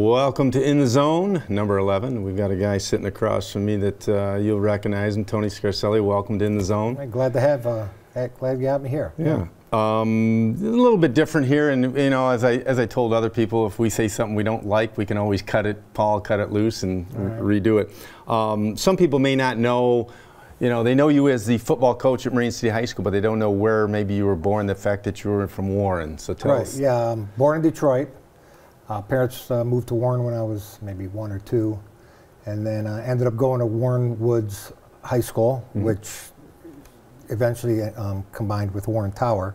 Welcome to In the Zone, number 11. We've got a guy sitting across from me that you'll recognize him, Tony Scarcelli. Welcome to In the Zone. Glad to have, glad you got me here. Yeah. A little bit different here, and you know, as I told other people, if we say something we don't like, we can always cut it loose and redo it. Some people may not know. You know, they know you as the football coach at Marine City High School, but they don't know where maybe you were born, the fact that you were from Warren. So tell us. Yeah, born in Detroit. Parents moved to Warren when I was maybe 1 or 2, and then ended up going to Warren Woods High School, which eventually combined with Warren Tower.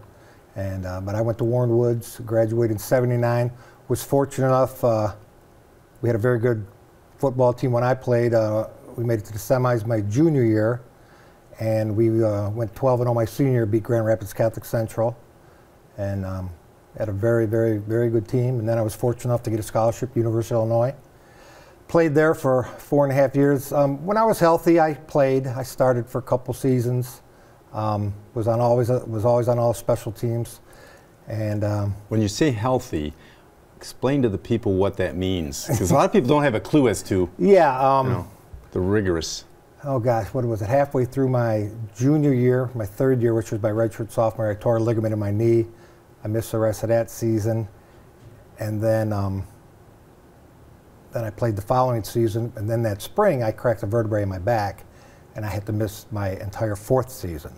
And but I went to Warren Woods, graduated in '79. Was fortunate enough, we had a very good football team when I played. We made it to the semis my junior year, and we went 12-0 my senior year, beat Grand Rapids Catholic Central, and had a very, very, very good team. And then I was fortunate enough to get a scholarship at University of Illinois. Played there for 4.5 years. When I was healthy, I played. I started for a couple seasons. Was always on all special teams. And when you say healthy, explain to the people what that means, because a lot of people don't have a clue as to you know, the rigorous. Oh gosh, what was it? Halfway through my junior year, my 3rd year, which was my redshirt sophomore, I tore a ligament in my knee. I missed the rest of that season, and then I played the following season, and then that spring I cracked a vertebrae in my back, and I had to miss my entire 4th season.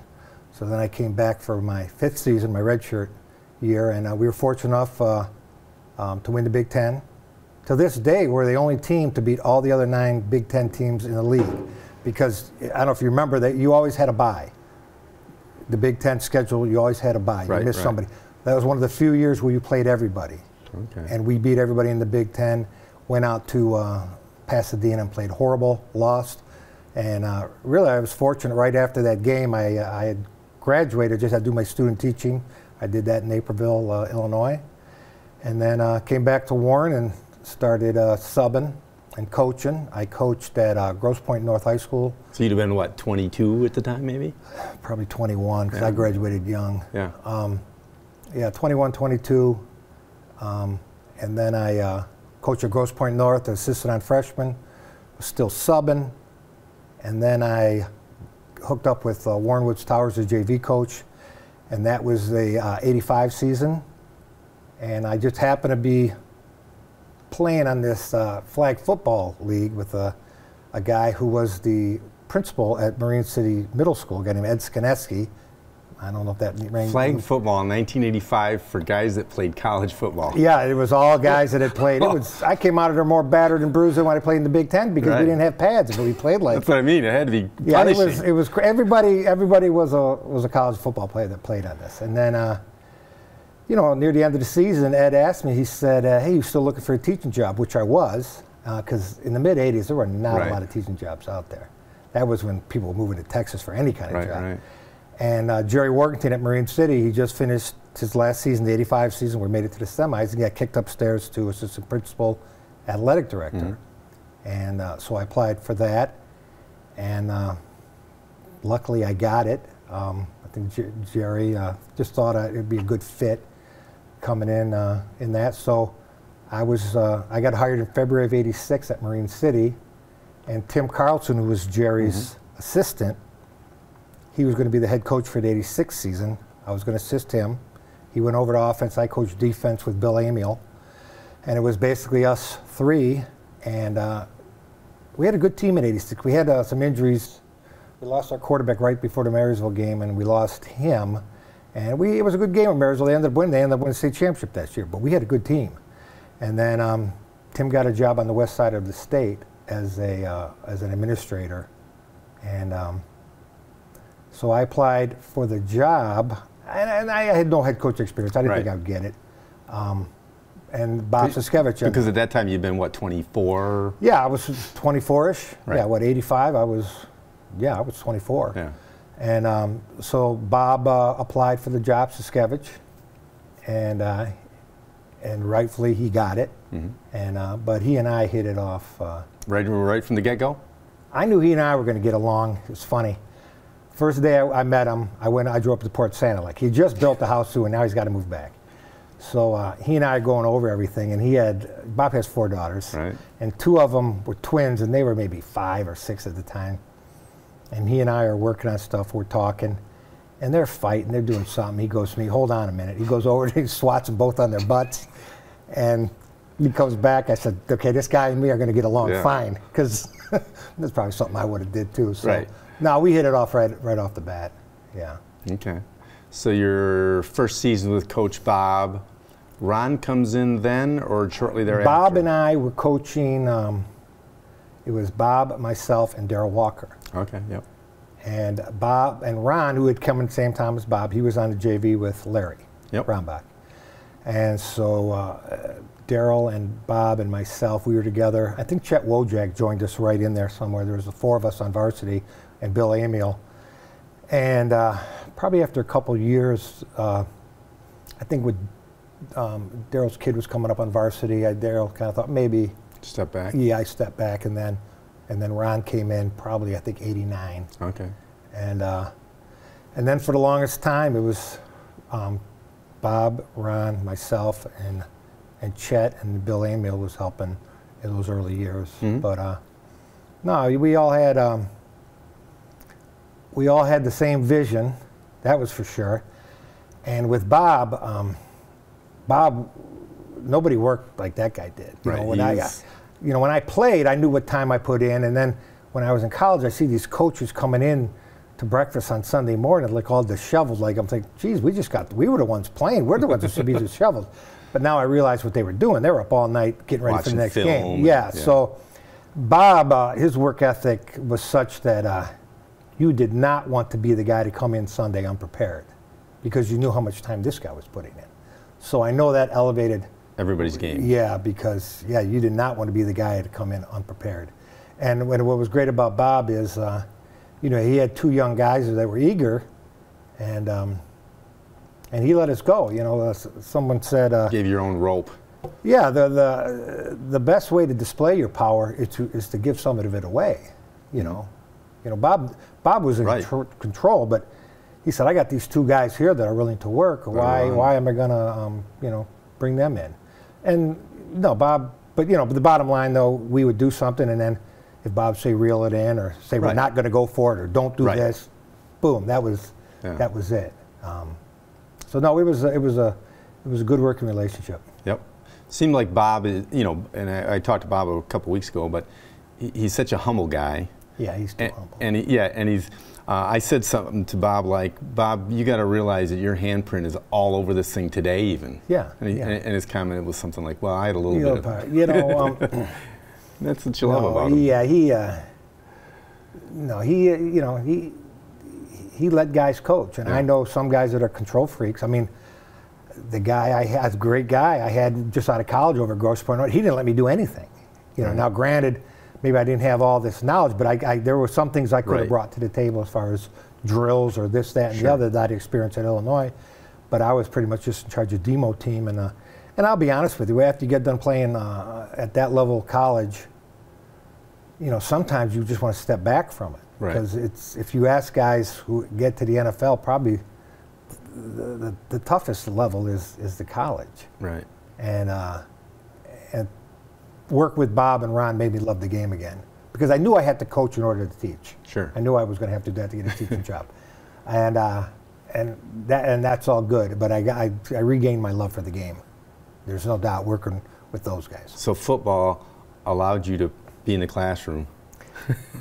So then I came back for my 5th season, my redshirt year, and we were fortunate enough to win the Big Ten. To this day, we're the only team to beat all the other 9 Big Ten teams in the league, because I don't know if you remember that you always had a bye. The Big Ten schedule, you always had a bye. You missed somebody. That was one of the few years where you played everybody. Okay. And we beat everybody in the Big Ten, went out to Pasadena and played horrible, lost. And really, I was fortunate right after that game. I had graduated, just had to do my student teaching. I did that in Naperville, Illinois. And then came back to Warren and started subbing and coaching. I coached at Grosse Pointe North High School. So you'd have been, what, 22 at the time, maybe? Probably 21, because I graduated young. Yeah. Yeah, 21, 22. And then I coached at Grosse Pointe North, assisted on freshmen, was still subbing. And then I hooked up with Warren Woods Towers as JV coach, and that was the '85 season. And I just happened to be playing on this flag football league with a guy who was the principal at Marine City Middle School, a guy named Ed Skineski. I don't know if that rang. Flag football in 1985 for guys that played college football. Yeah, it was all guys that had played. It was. I came out of there more battered and bruised than when I played in the Big Ten, because we didn't have pads, but we played like. That's what I mean. It had to be punishing. Yeah, it was. Everybody was a college football player that played on this. And then, you know, near the end of the season, Ed asked me. He said, "Hey, you still looking for a teaching job?" Which I was, because in the mid '80s there were not a lot of teaching jobs out there. That was when people were moving to Texas for any kind of job. Right. And Jerry Workington at Marine City, he just finished his last season, the '85 season. We made it to the semis, and he got kicked upstairs to assistant principal, athletic director. And so I applied for that, and luckily I got it. I think Jerry just thought it'd be a good fit coming in that. So I got hired in February of '86 at Marine City, and Tim Carlson, who was Jerry's assistant, he was going to be the head coach for the '86 season. I was going to assist him. He went over to offense. I coached defense with Bill Amiel. And it was basically us 3. And we had a good team in '86. We had some injuries. We lost our quarterback right before the Marysville game, and we lost him. And it was a good game at Marysville. They ended up winning the state championship that year. But we had a good team. And then Tim got a job on the west side of the state as an administrator. And so I applied for the job, and I had no head coach experience. I didn't think I would get it. And Bob Siskevich. Because at that time you'd been, what, 24? Yeah, I was 24-ish. Right. Yeah, what, '85? I was 24. Yeah. And so Bob applied for the job, Siskevich, and rightfully he got it. And but he and I hit it off. Right from the get-go? I knew he and I were going to get along. It was funny. First day I met him, I drove up to Port Santa. Like, he just built the house too, and now he's got to move back. So he and I are going over everything, and Bob has 4 daughters, Right. and 2 of them were twins, and they were maybe 5 or 6 at the time. And he and I are working on stuff, we're talking, and they're fighting, they're doing something. He goes to me, hold on a minute. He goes over, he swats them both on their butts, and he comes back. I said, okay, this guy and me are going to get along fine, because that's probably something I would have did too. So, Right. no, we hit it off right off the bat, yeah. Okay. So your first season with Coach Bob, Ron comes in then or shortly thereafter? Bob and I were coaching, it was Bob, myself, and Darrell Walker. Okay, yep. And Bob and Ron, who had come in the same time as Bob, he was on the JV with Larry Rombach. And so Darrell and Bob and myself, we were together. I think Chet Wojak joined us right in there somewhere. There was the 4 of us on varsity, and Bill Amiel. And probably after a couple years, I think with Darrell's kid was coming up on varsity, Darrell kind of thought maybe step back. Yeah, I stepped back, and then Ron came in probably I think '89. Okay. And then for the longest time it was Bob, Ron, myself, and Chet, and Bill Amiel was helping in those early years. Mm-hmm. But no, we all had the same vision, that was for sure. And with Bob, nobody worked like that guy did. You know, when I played, I knew what time I put in, and then when I was in college, I see these coaches coming in to breakfast on Sunday morning, like all disheveled. Like I'm thinking, geez, we were the ones playing. We're the ones that should be disheveled. But now I realize what they were doing. They were up all night getting ready for the next game. Yeah. So Bob, his work ethic was such that you did not want to be the guy to come in Sunday unprepared, because you knew how much time this guy was putting in. So I know that elevated everybody's game. Yeah, because you did not want to be the guy to come in unprepared. And what was great about Bob is, you know, he had 2 young guys that were eager, and he let us go. You know, someone said, gave your own rope. Yeah, the best way to display your power is to give some of it away. You know, Bob was in control, but he said, I got these 2 guys here that are willing to work. Why am I gonna bring them in? And no, Bob. But but the bottom line though, we would do something, and then if Bob say reel it in, or say we're not going to go for it, or don't do this, boom, that was it. So no, it was a good working relationship. Yep. Seemed like Bob is, and I talked to Bob a couple weeks ago, but he's such a humble guy. Yeah, he's too humble. And he's. I said something to Bob like, Bob, you got to realize that your handprint is all over this thing today, even. Yeah. And his comment was something like, well, I had a little bit of. That's what you love about him. Yeah, he let guys coach, and I know some guys that are control freaks. I mean, the guy I had, a great guy I had just out of college over at Grosse Pointe, he didn't let me do anything. Now granted, maybe I didn't have all this knowledge, but there were some things I could have brought to the table as far as drills or this, that, and the other that I experienced at Illinois. But I was pretty much just in charge of demo team, and I'll be honest with you, after you get done playing at that level of college, sometimes you just want to step back from it. Because if you ask guys who get to the NFL, probably the toughest level is the college. Right. And work with Bob and Ron made me love the game again, because I knew I had to coach in order to teach. Sure. I knew I was going to have to do that to get a teaching job, and that's all good. But I regained my love for the game. There's no doubt working with those guys. So football allowed you to be in the classroom.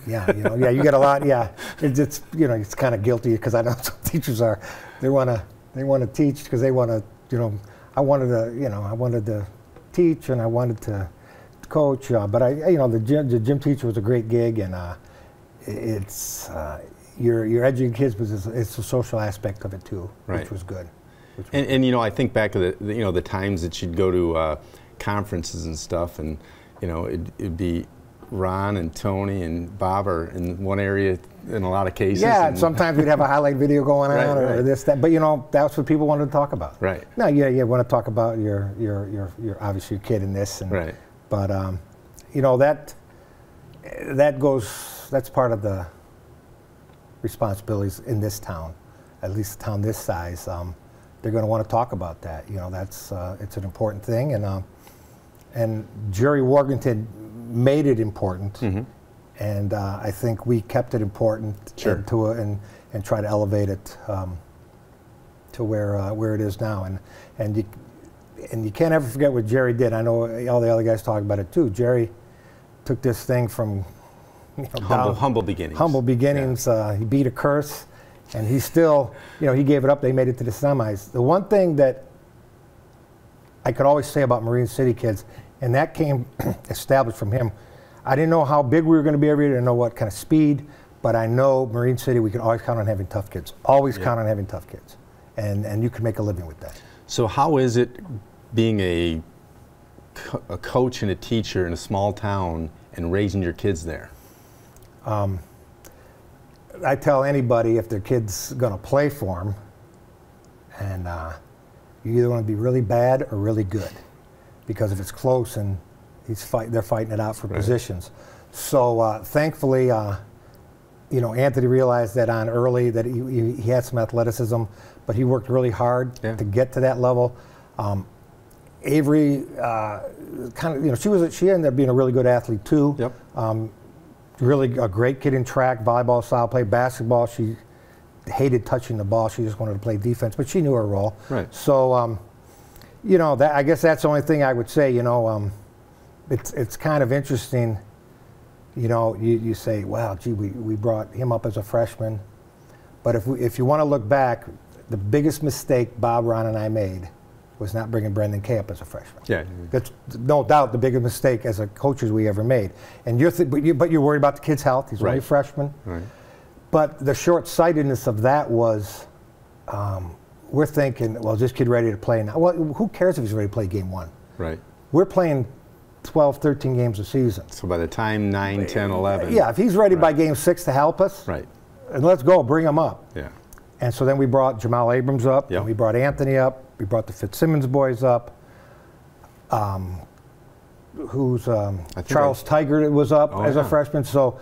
Yeah, you get a lot. Yeah, it's kind of guilty, because I know some teachers are. They want to teach because they want to. I wanted to teach, and I wanted to coach, but the gym teacher was a great gig, and it's you're educating kids, but it's a social aspect of it too, which was good. And I think back to the times that you'd go to conferences and stuff, and it'd be Ron and Tony and Bob are in one area in a lot of cases. Yeah, and sometimes we'd have a highlight video going on or this, that. But that's what people wanted to talk about. Right. No, you want to talk about your obviously your kid in this, and but that's part of the responsibilities in this town, at least a town this size. they're going to want to talk about that. You know, that's it's an important thing, and Jerry Warrington made it important, and I think we kept it important and try to elevate it to where it is now, and you can't ever forget what Jerry did. I know all the other guys talk about it too. Jerry took this thing from humble beginnings. Humble beginnings. Yeah. He beat a curse, and he still, he gave it up. They made it to the semis. The one thing that I could always say about Marine City kids, and that came established from him. I didn't know how big we were going to be every year. I didn't know what kind of speed, but I know Marine City, we can always count on having tough kids. Always count on having tough kids, and you can make a living with that. So how is it being a coach and a teacher in a small town and raising your kids there? I tell anybody if their kid's going to play for them, and you either want to be really bad or really good, because if it's close and they're fighting it out for positions. So thankfully, Anthony realized that on early that he had some athleticism, but he worked really hard to get to that level. Avery, she ended up being a really good athlete too. Yep. Really a great kid in track, volleyball, style play, basketball. She hated touching the ball. She just wanted to play defense, but she knew her role. Right. So, I guess that's the only thing I would say. It's kind of interesting. You say, wow, gee, we brought him up as a freshman, but if you want to look back, the biggest mistake Bob, Ron, and I made was not bringing Brendan Kay up as a freshman. Yeah, that's no doubt the biggest mistake as a coaches we ever made. And but you're worried about the kid's health. He's only a freshman. Right. But the short-sightedness of that was, we're thinking, well, is this kid ready to play now? Well, who cares if he's ready to play game one? Right. We're playing 12, 13 games a season. So by the time 9, 10, 11. Yeah, if he's ready by game 6 to help us, and let's go, bring him up. Yeah. And so then we brought Jamal Abrams up, and we brought Anthony up, we brought the Fitzsimmons boys up, Charles Tiger was up as a freshman. So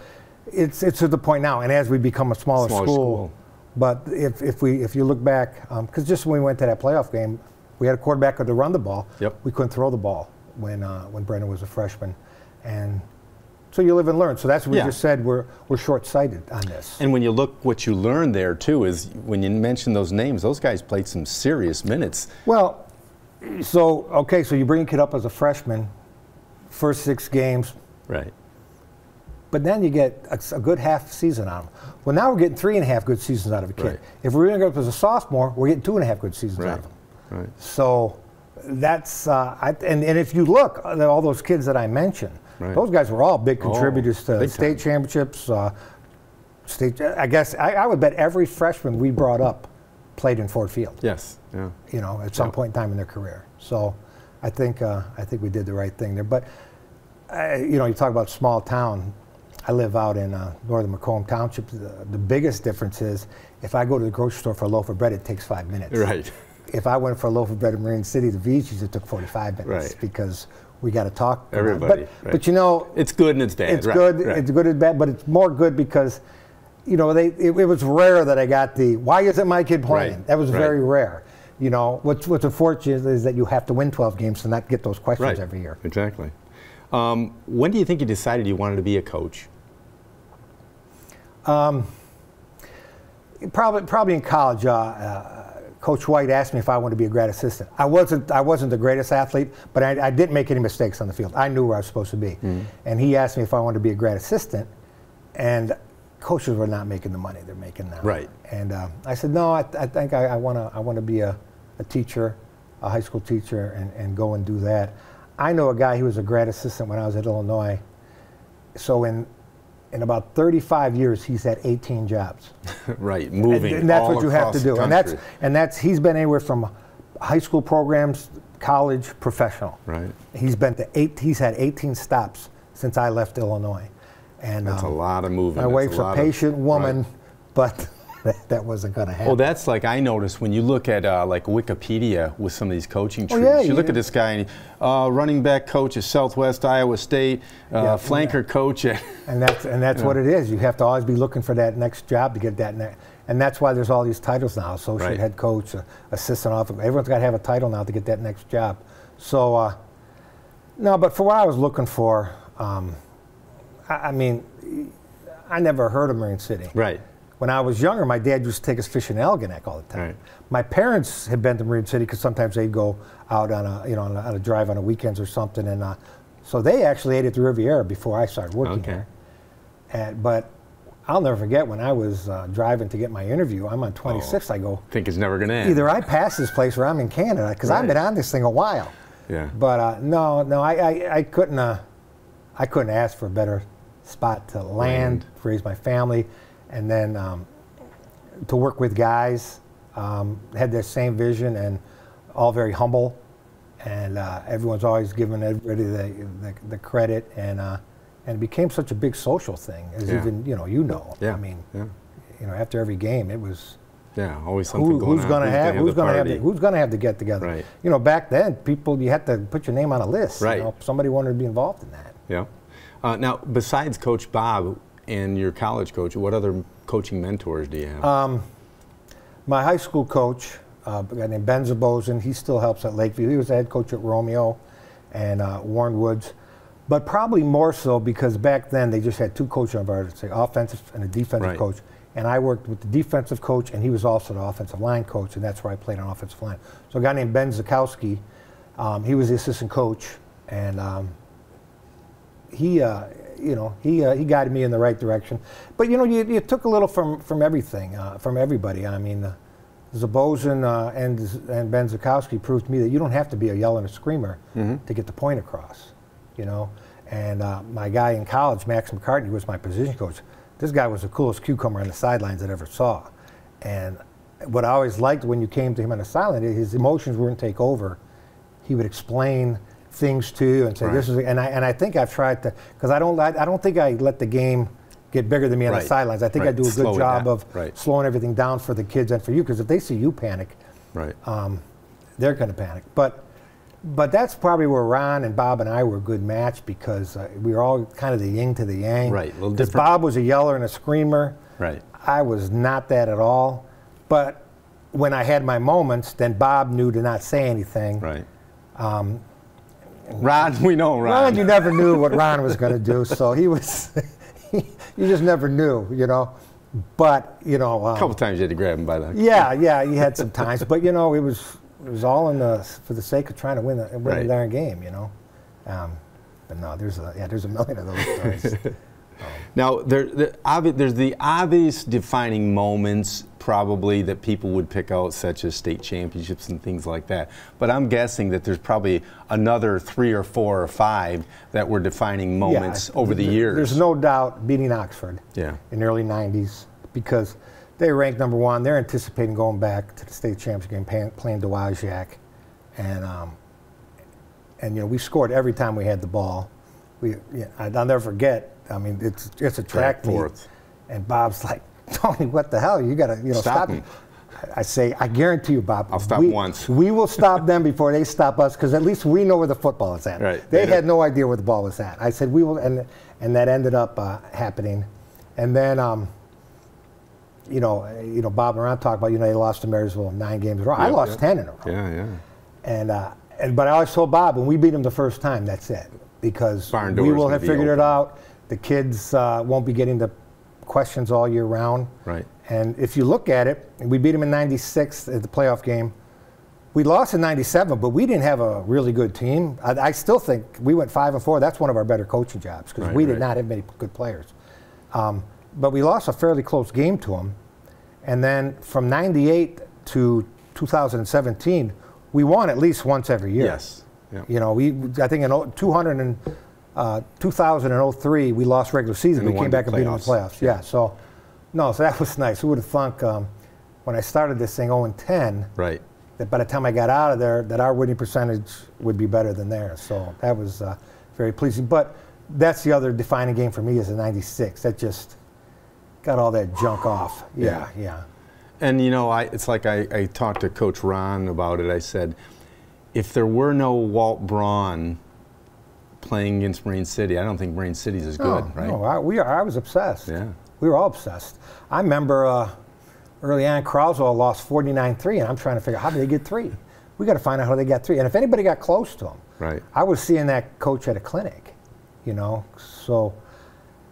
it's to the point now, and as we become a smaller school. But if you look back, because just when we went to that playoff game, we had a quarterback who could run the ball. Yep. We couldn't throw the ball when Brendan was a freshman, and so you live and learn. So that's what we just said. We're short-sighted on this. And when you look, what you learned there too is when you mention those names, those guys played some serious minutes. Well, so you bring a kid up as a freshman, first 6 games, right? But then you get a good half season out of them. Well, now we're getting 3.5 good seasons out of a kid. Right. If we're going to go up as a sophomore, we're getting 2.5 good seasons out of them. Right. So that's and if you look at all those kids that I mentioned, those guys were all big contributors to state championships. I guess I would bet every freshman we brought up played in Ford Field. Yes. Yeah. At some point in time in their career. So I think we did the right thing there. But you talk about small town. I live out in northern Macomb Township. The biggest difference is if I go to the grocery store for a loaf of bread, it takes 5 minutes. Right. If I went for a loaf of bread in Marine City, the Vigi's, it took 45 minutes because we got to talk. Everybody. But it's good and it's bad. It's good. Right. It's good and bad, but it's more good because, it was rare that I got why isn't my kid playing? Right. That was very rare. What's unfortunate is that you have to win 12 games to not get those questions every year. Exactly. When do you think you decided you wanted to be a coach? Probably in college. Coach White asked me if I wanted to be a grad assistant. I wasn't the greatest athlete, but I didn't make any mistakes on the field. I knew where I was supposed to be. And he asked me if I wanted to be a grad assistant, and coaches were not making the money they're making now. Right. And I said, no, I think I want to be a teacher, a high school teacher, and go and do that. I know a guy who was a grad assistant when I was at Illinois. So in about 35 years, he's had 18 jobs. Right, moving and that's all what you have to do. Country. And that's he's been anywhere from high school programs, college, professional. Right. He's had 18 stops since I left Illinois. And that's a lot of moving. My wife's a patient woman, but that wasn't going to happen. Well, that's like I noticed when you look at like Wikipedia with some of these coaching trees. You look at this guy, running back coach at Southwest Iowa State, flanker coach. And that's what it is. You have to always be looking for that next job to get that next. And that's why there's all these titles now: associate head coach, assistant officer. Everyone's got to have a title now to get that next job. So, no, but for what I was looking for, I mean, I never heard of Marine City. Right. When I was younger, my dad used to take us fishing in Algonac all the time. Right. My parents had been to Marine City because sometimes they'd go out on a drive on the weekends or something, and so they actually ate at the Riviera before I started working there. But I'll never forget when I was driving to get my interview. I'm on 26th. I go, think it's never going to end. Either I pass this place or I'm in Canada, because I've been on this thing a while. Yeah. But no, I couldn't ask for a better spot to land, raise my family, and then to work with guys had their same vision and all very humble, and everyone's always giving everybody the credit, and it became such a big social thing, as even I mean, after every game it was always something going on. Who's going to have the get together? Right. You know, back then you had to put your name on a list. Right. You know, if somebody wanted to be involved in that. Yeah. Now, besides Coach Bob and your college coach, what other coaching mentors do you have? My high school coach, a guy named Ben Zabosin, he still helps at Lakeview. He was the head coach at Romeo and Warren Woods. But probably more so because back then they just had two coaches on varsity, say offensive and a defensive coach. And I worked with the defensive coach, and he was also the offensive line coach, and that's where I played on offensive line. So a guy named Ben Zakowski, he was the assistant coach, and he guided me in the right direction. But you took a little from everything, from everybody. I mean, Zabosin and Ben Zakowski proved to me that you don't have to be a yeller and a screamer to get the point across. And my guy in college, Max McCartney, was my position coach. This guy was the coolest cucumber on the sidelines I ever saw. And what I always liked when you came to him on the sideline, his emotions wouldn't take over. He would explain things to you and say, "This is," and I think I've tried to, because I don't think I let the game get bigger than me on the sidelines. I think I do a good job of slowing everything down for the kids and for you, because if they see you panic, they're going to panic. But that's probably where Ron and Bob and I were a good match, because we were all kind of the yin to the yang. Right, a little because different. Bob was a yeller and a screamer. Right. I was not that at all. But when I had my moments, then Bob knew to not say anything. Right. Ron, we know Ron. Ron, you never knew what Ron was going to do, so he was, you just never knew, But, a couple times you had to grab him by the... Yeah, you had some times. But, it was all for the sake of trying to win the darn game, But no, there's a million of those stories. Now, there's the obvious defining moments probably that people would pick out, such as state championships and things like that. But I'm guessing that there's probably another 3 or 4 or 5 that were defining moments over the years. There's no doubt beating Oxford in the early 90s, because they ranked #1. They're anticipating going back to the state championship game, playing Dowagiac, and we scored every time we had the ball. I'll never forget. I mean, it's a track meet, and Bob's like, "Tony, what the hell? You got to stop them." I say, "I guarantee you, Bob. I'll stop once. We will stop them before they stop us, because at least we know where the football is at." Right. They had no idea where the ball was at. I said, "We will," and that ended up happening, and then. Bob and Ron talk about, they lost to Marysville 9 games in a row. I lost 10 in a row. Yeah. But I always told Bob, when we beat them the first time, that's it. Because we will have figured it out. The kids won't be getting the questions all year round. Right. And if you look at it, we beat them in '96 at the playoff game. We lost in '97, but we didn't have a really good team. I still think we went 5-4. That's one of our better coaching jobs, because we did not have many good players. But we lost a fairly close game to them. And then from '98 to 2017, we won at least once every year. Yes. Yep. I think in 2003, we lost regular season. We came back and beat them in the playoffs. Yeah. So that was nice. Who would have thunk when I started this thing 0-10, that by the time I got out of there, that our winning percentage would be better than theirs. So that was very pleasing. But that's the other defining game for me, is the '96. That just got all that junk off. Yeah. And it's like I talked to Coach Ron about it. I said, if there were no Walt Braun playing against Marine City, I don't think Marine City's as good, right? No, I was obsessed. Yeah. We were all obsessed. I remember early on, Croswell lost 49-3, and I'm trying to figure out how did they get 3. We got to find out how they got 3. And if anybody got close to them, right. I was seeing that coach at a clinic, you know. So,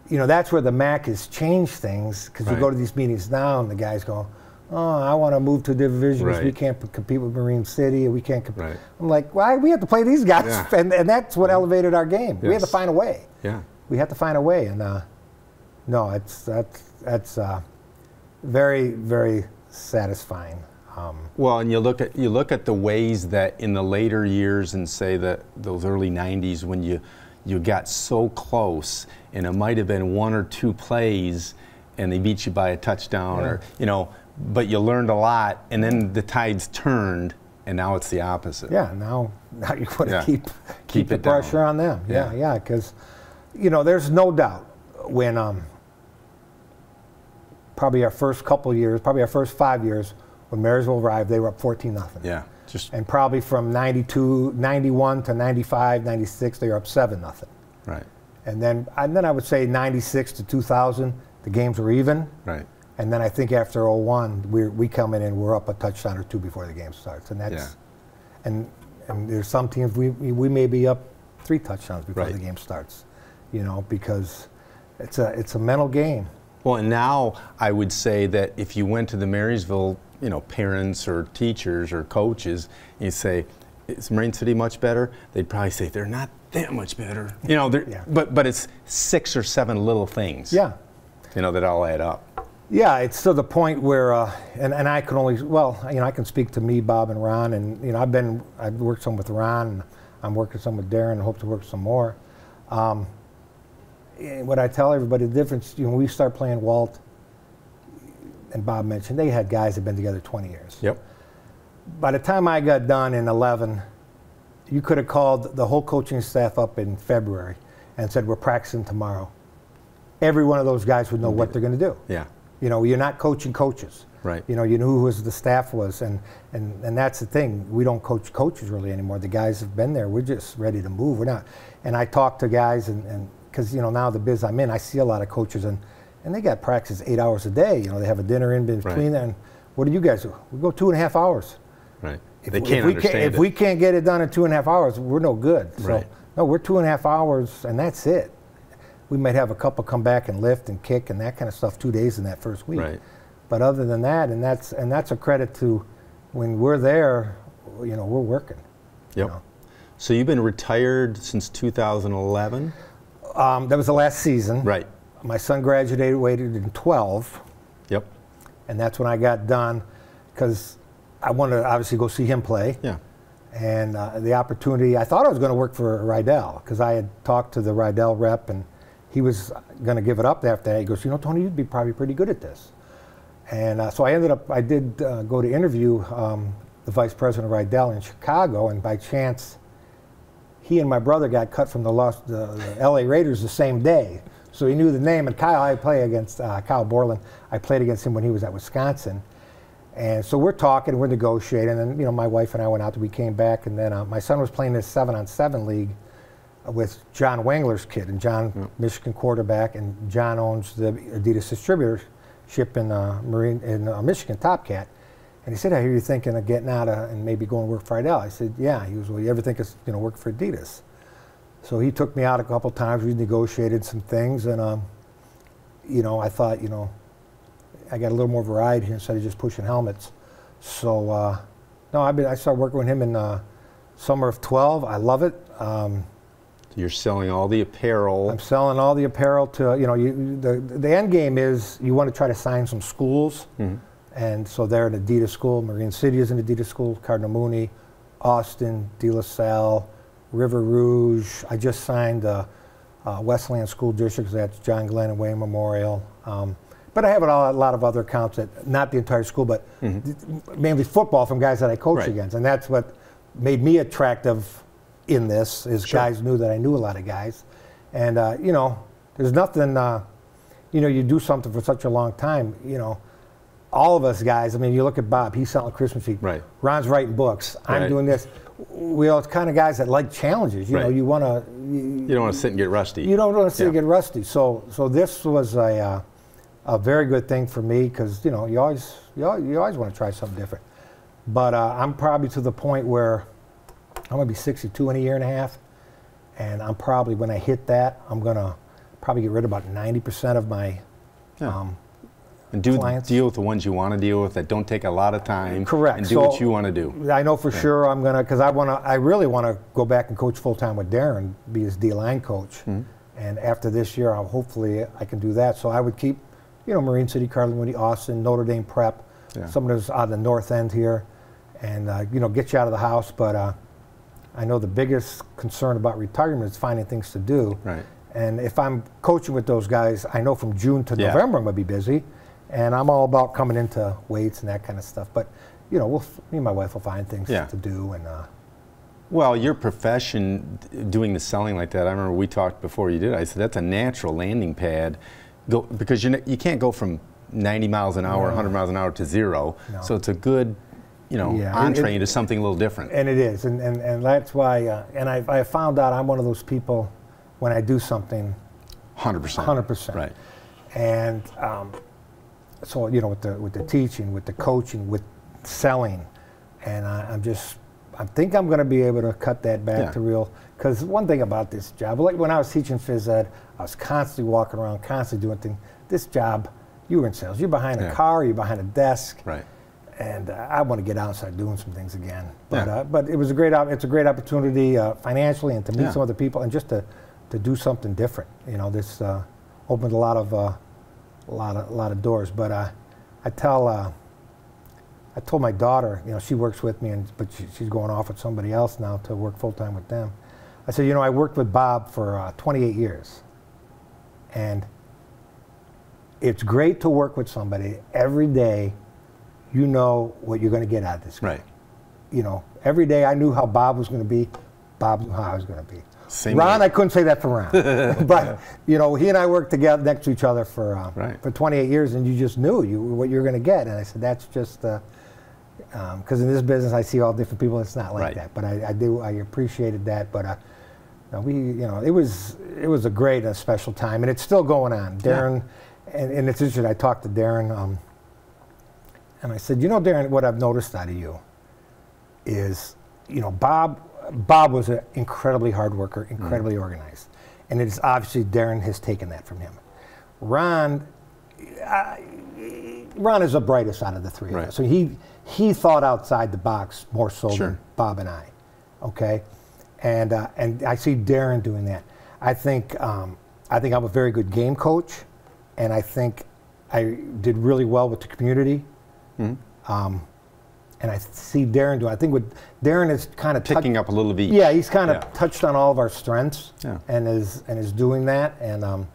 you know, that's where the MAC has changed things, because you go to these meetings now, and the guys go, oh, I want to move to division because we can't compete with Marine City, and we can't compete. Right. I'm like, why? We have to play these guys, and that's what elevated our game. Yes. We had to find a way. Yeah. We had to find a way, and no, that's very, very satisfying. Well, and you look at the ways that in the later years, and say that those early '90s, when you got so close, and it might have been 1 or 2 plays, and they beat you by a touchdown, or you know, but you learned a lot, and then the tides turned, and now it's the opposite. Yeah, now you want to keep the down. Pressure on them. Yeah, because you know, there's no doubt when probably our first couple years, probably our first 5 years, when Marysville arrived, they were up 14-0. Yeah. And probably from 91 to 95, 96, they were up 7-0. Right. And then I would say 96 to 2000, the games were even. Right. And then I think after 01, we come in and we're up a touchdown or 2 before the game starts. And that's and there's some teams we may be up 3 touchdowns before the game starts, you know, because it's a mental game. Well, and now I would say that if you went to the Marysville, you know, parents or teachers or coaches, and you say, is Marine City much better? They'd probably say they're not that much better. You know, but it's 6 or 7 little things. Yeah. You know, that all add up. Yeah, it's to the point where, and I can only, well, you know, I can speak to me, Bob, and Ron, and you know, I've worked some with Ron, and I'm working some with Darren, and hope to work some more. What I tell everybody, the difference, you know, when we start playing Walt, and Bob mentioned, they had guys that had been together 20 years. Yep. By the time I got done in 11, you could have called the whole coaching staff up in February and said, we're practicing tomorrow. Every one of those guys would know what they're going to do. Yeah. You know, you're not coaching coaches. Right. You know, you knew who the staff was, and that's the thing. We don't coach coaches really anymore. The guys have been there. We're just ready to move. We're not. And I talk to guys, and because, you know, now the biz I'm in, I see a lot of coaches, and they got practice 8 hours a day. You know, they have a dinner in between there. And what do you guys do? We go 2.5 hours. Right. If we can't get it done in 2.5 hours, we're no good. So, no, we're 2.5 hours, and that's it. We might have a couple come back and lift and kick and that kind of stuff 2 days in that first week. Right. But other than that, and that's a credit to when we're there, you know, we're working. Yep. You know. So you've been retired since 2011? That was the last season. Right. My son graduated in 12. Yep. And that's when I got done, because I wanted to obviously go see him play. Yeah. And the opportunity, I thought I was going to work for Rydell, because I had talked to the Rydell rep, and he was going to give it up after that. He goes, you know, Tony, you'd be probably pretty good at this. And so I did go to interview the vice president of Rydell in Chicago, and by chance, he and my brother got cut from the LA Raiders the same day. So he knew the name, and Kyle, I play against Kyle Borland. I played against him when he was at Wisconsin. And so we're talking, we're negotiating, and you know, my wife and I went out, we came back, and then my son was playing this 7-on-7 league with John Wangler's kid, and John, Michigan quarterback, and John owns the Adidas distributorship in Michigan, Top Cat. And he said, I hear you thinking of getting out and maybe going to work for Rydell. I said, yeah. He goes, well, you ever think of work for Adidas? So he took me out a couple times. We negotiated some things, and you know, I thought, you know, I got a little more variety here instead of just pushing helmets. So no, I started working with him in summer of 12. I love it. You're selling all the apparel. I'm selling all the apparel to, you know, the end game is you want to try to sign some schools. Mm-hmm. And so they're an Adidas school. Marine City is an Adidas school. Cardinal Mooney, Austin, De La Salle, River Rouge. I just signed Westland School District. That's John Glenn and Wayne Memorial. But I have a lot of other accounts that, not the entire school, but mainly football from guys that I coach against. And that's what made me attractive in this, is guys knew that I knew a lot of guys. And, you know, there's nothing, you know, you do something for such a long time, you know, all of us guys, I mean, you look at Bob, he's selling Christmas tree. Right. Ron's writing books. I'm doing this. We all kind of guys that like challenges. You know, you want to. You don't want to sit and get rusty. You don't want to sit and get rusty. So this was a a very good thing for me because, you know, you always want to try something different. But I'm probably to the point where I'm going to be 62 in a year and a half. And I'm probably, when I hit that, I'm going to probably get rid of about 90% of my and do clients. Deal with the ones you want to deal with that don't take a lot of time. Correct. And do what you want to do. I know for sure I'm going to, because I really want to go back and coach full-time with Darren, be his D-line coach. And after this year, hopefully I can do that. So I would keep, you know, Marine City, Carlinwood, Austin, Notre Dame Prep, some of those on the north end here, and, you know, get you out of the house. But I know the biggest concern about retirement is finding things to do. Right. And if I'm coaching with those guys, I know from June to November I'm going to be busy. And I'm all about coming into weights and that kind of stuff. But, you know, me and my wife will find things to do. And well, your profession, doing the selling like that, I remember we talked before you did. I said that's a natural landing pad, because you can't go from 90 miles an hour, 100 miles an hour to zero. No. So it's a good, you know, entree into something a little different. And it is, and that's why. And I found out I'm one of those people when I do something. 100%. 100%. Right. And so, you know, with the teaching, with the coaching, with selling, and I think I'm going to be able to cut that back to real. Because one thing about this job, like when I was teaching phys ed, I was constantly walking around, constantly doing things. This job, you were in sales. You're behind a car, you're behind a desk. Right. And I want to get out and start doing some things again. But it was it's a great opportunity financially and to meet some other people and just to do something different. You know, this opened a lot of doors. But I told my daughter, you know, she works with me, but she's going off with somebody else now to work full time with them. I said, you know, I worked with Bob for 28 years, and it's great to work with somebody every day. You know what you're going to get out of this guy. Right. You know, every day I knew how Bob was going to be. Bob knew how I was going to be. Ron, I couldn't say that for Ron. But, you know, he and I worked together next to each other for 28 years, and you just knew what you're going to get. And I said, that's just, because in this business I see all different people. It's not like that. But I appreciated that. But it was a great and special time, and it's still going on. Darren, and it's interesting, I talked to Darren, and I said, you know, Darren, what I've noticed out of you is, you know, Bob was an incredibly hard worker, incredibly organized. And it is obviously Darren has taken that from him. Ron is the brightest out of the three of us. So he thought outside the box more so than Bob and I. Okay? And I see Darren doing that. I think I'm a very good game coach, and I think I did really well with the community. And I see Darren doing. I think what Darren is kind of picking up a little bit. Yeah, he's kind of touched on all of our strengths, and is doing that. And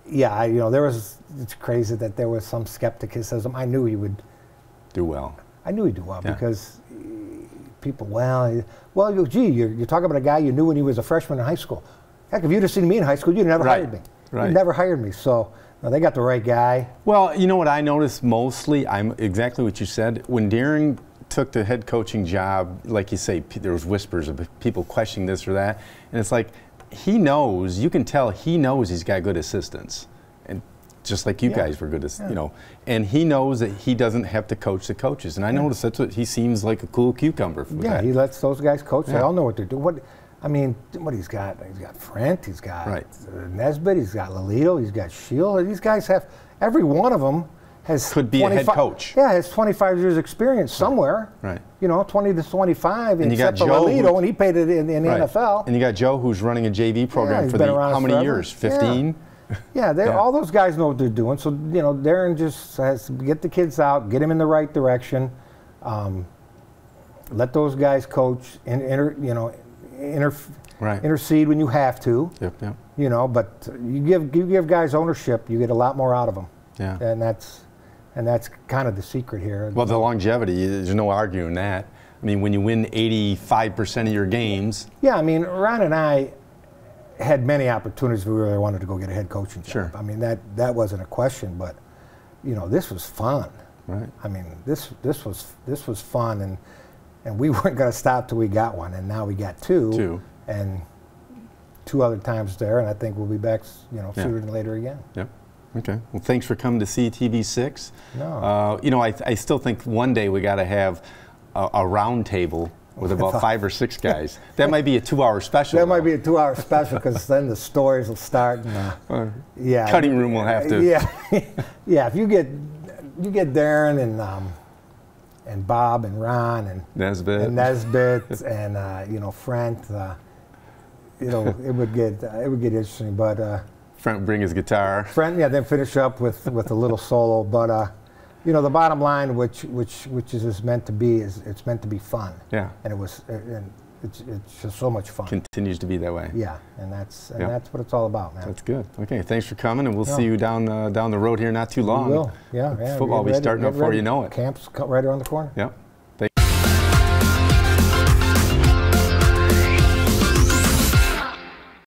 it's crazy that there was some skepticism. I knew he would do well. I knew he'd do well because people, gee, you're talking about a guy you knew when he was a freshman in high school. Heck, if you'd have seen me in high school, you'd never hired me. You'd never hired me. So. No, they got the right guy. Well, you know what I noticed mostly? I'm exactly what you said. When Darren took the head coaching job, like you say, there was whispers of people questioning this or that, and it's like he knows. You can tell he knows he's got good assistants, and just like you guys were good, you know. And he knows that he doesn't have to coach the coaches. And I noticed that's what he seems like a cool cucumber. He lets those guys coach. They all know what they're doing. What he's got? He's got Frent, he's got Nesbitt, he's got Lolito, he's got Shield. These guys have, every one of them could be a head coach. Yeah, has 25 years experience somewhere. Right. You know, 20 to 25. And you got Joe, Lolito, and he paid it in the NFL. And you got Joe, who's running a JV program for how many years? 15. All those guys know what they're doing. So you know, Darren just has to get the kids out, get them in the right direction, let those guys coach, intercede when you have to. You know, but you give guys ownership, you get a lot more out of them. And that's kind of the secret here. Well, the longevity, there's no arguing that. I mean, when you win 85% of your games. Yeah, I mean, Ron and I had many opportunities if we really wanted to go get a head coaching job. I mean, that wasn't a question, but you know, this was fun. Right. I mean, this was fun, and we weren't going to stop till we got one, and now we got two. And 2 other times there, and I think we'll be back, you know, sooner than later again. Yep. Okay. Well, thanks for coming to see TV6. No. You know, I still think one day we got to have a round table with about 5 or 6 guys. That might be a 2-hour special. That might be a 2-hour special because then the stories will start. And, yeah. Cutting room will have to. Yeah. Yeah. If you get Darren and Bob and Ron and Nesbitt and you know, Frank, you know, it would get interesting. But Frank would bring his guitar. Frank, yeah, then finish up with a little solo. But you know, the bottom line, which is meant to be, is it's meant to be fun. Yeah. And it was, and it's just so much fun. Continues to be that way. Yeah, and that's what it's all about, man. That's good. Okay, thanks for coming, and we'll see you down the road here not too long. We will. Yeah. Football will be starting up before you know it. Camp's right around the corner. Yep.